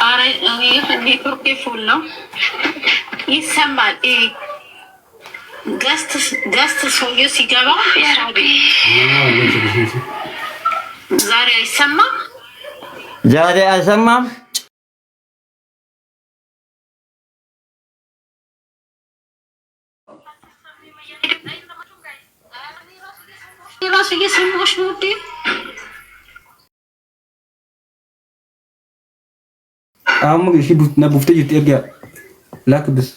አረ ኔትወርክ ፉል ነው ይሰማል። ገስት ሰውዬው ሲገባ ዛሬ አይሰማም። ዛሬ አይሰማም። ራሱ እየሰማሁሽ ነው እንዴ? አሙ እሺ ነቡፍተ ይት ኤርጋ ላክ በስ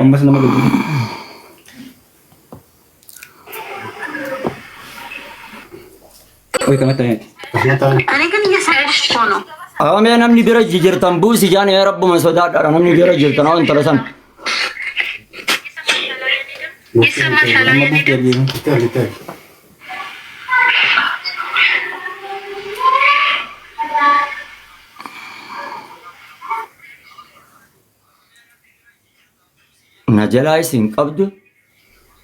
አምበስ ነው ማለት ወይ ከመጣኝ እኔ ግን እየሰራሽ ነው። አሜ namni bira jirtan buusi jaan yaa rabbu man sodaadha namni bira jirtan on talasan ይሰማሻል አይደል? najalaa isin qabdu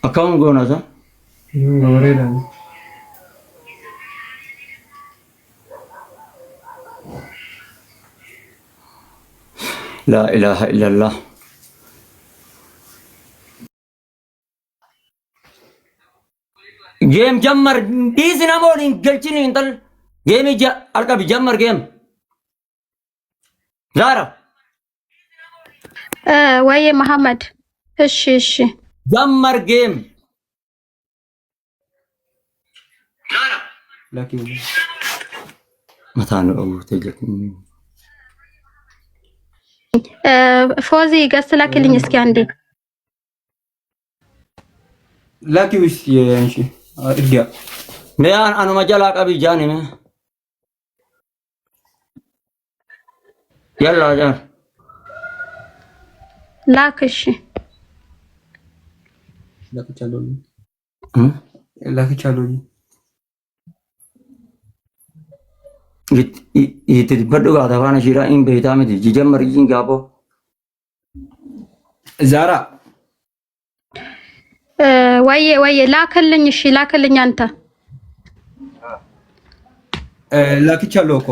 akkam goonata la ilaha illallah game jammar diisi namoolin galchini intal game alqabi jammar game zara ወይዬ መሐመድ እሺ እሺ jammar game ላኪ mataanu awwatee ፎዚ ገስ ላክልኝ እስኪ አንዴ ላኪ ውስ የንሺ አድርጋ meeyaan anuma jalaa qabi jaanime yalla jaan ላክ እሺ ላኪ ቻለው ላኪ ቻለው itti badhu gaata faana shiraa hin beektaa miti jijammar ijin gaaboo ዛራ ወይዬ ላክልኝ እሺ ላክልኝ አንተ ላኪ ቻለው እኮ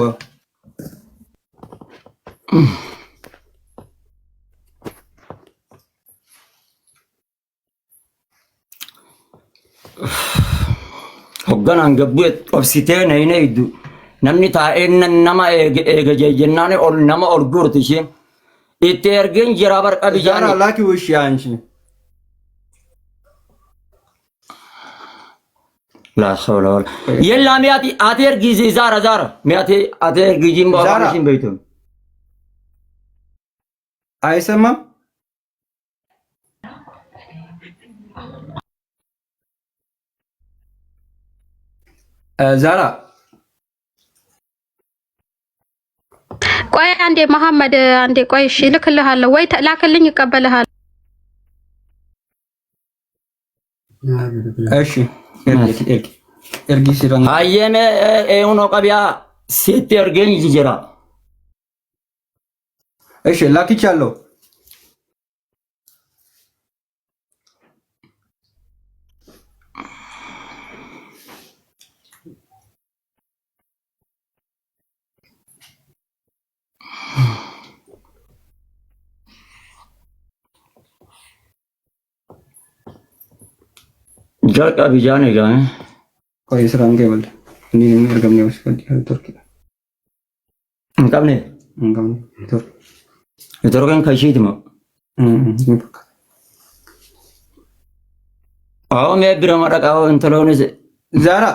hogganaan gabbuu obsitee nayine iddu namni taa'een nama eega jennaan ol nama ol gurti isheen itti ergeen jira barqa ዛራ bijaani ላኪ ውሽ አንቺ la hawla wala yella miati ati ergizi zara miati ati ergijin ba Zara. shin beytum አይሰማም ዛራ ቆይ አንዴ መሐመድ አንዴ ቆይ እሺ ልክልሃለሁ ወይ ላክልኝ ይቀበልሃል እሺ ኤርጊ ሲራን hayyeme uno qabiya sitti ergeen jira እሺ ላኪ ቻለው jalqa bijaani gaane ቆይ ስራን ገበል እኔ ምርገም ነው ስፈልግ ቱርክ qabne እንጋም ቱርክ የተሮገን ከሺትimo አዎ me መረቃው እንትለውን ዛራ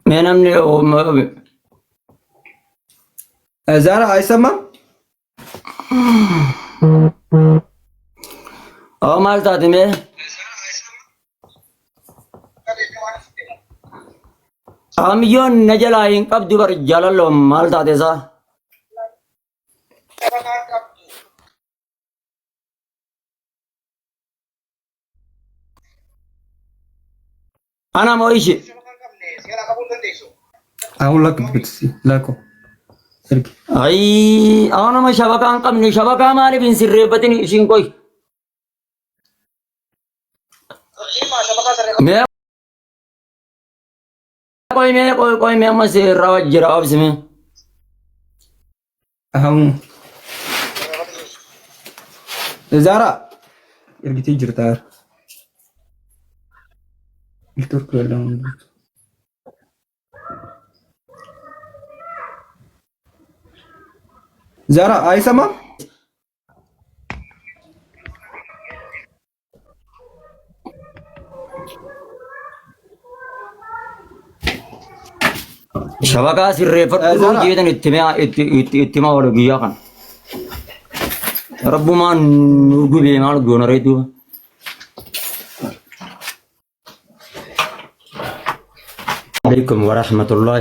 menamni ዛራ አይሰማም aw maltaati me amyon najala hin qabdu bar jalallo maltaate sa Ana moo ishi? Ahun lakkibit laako. Ergi. Ay, ako naman shabaka ang kamni. Shabaka maaliif hin sirreeffatin ishiin koy. Mee koy mee amma sirraa wajjira obsime. Ahun. Zara. Ergitii jirtaa. Iltor kudhan. Zara, አይሰማም? Shabaka sirreeffadhu jeetan itti maa wal guyyaa kana. Rabbumaan nu gubee maal goona reetu. Alaikum warahmatullahi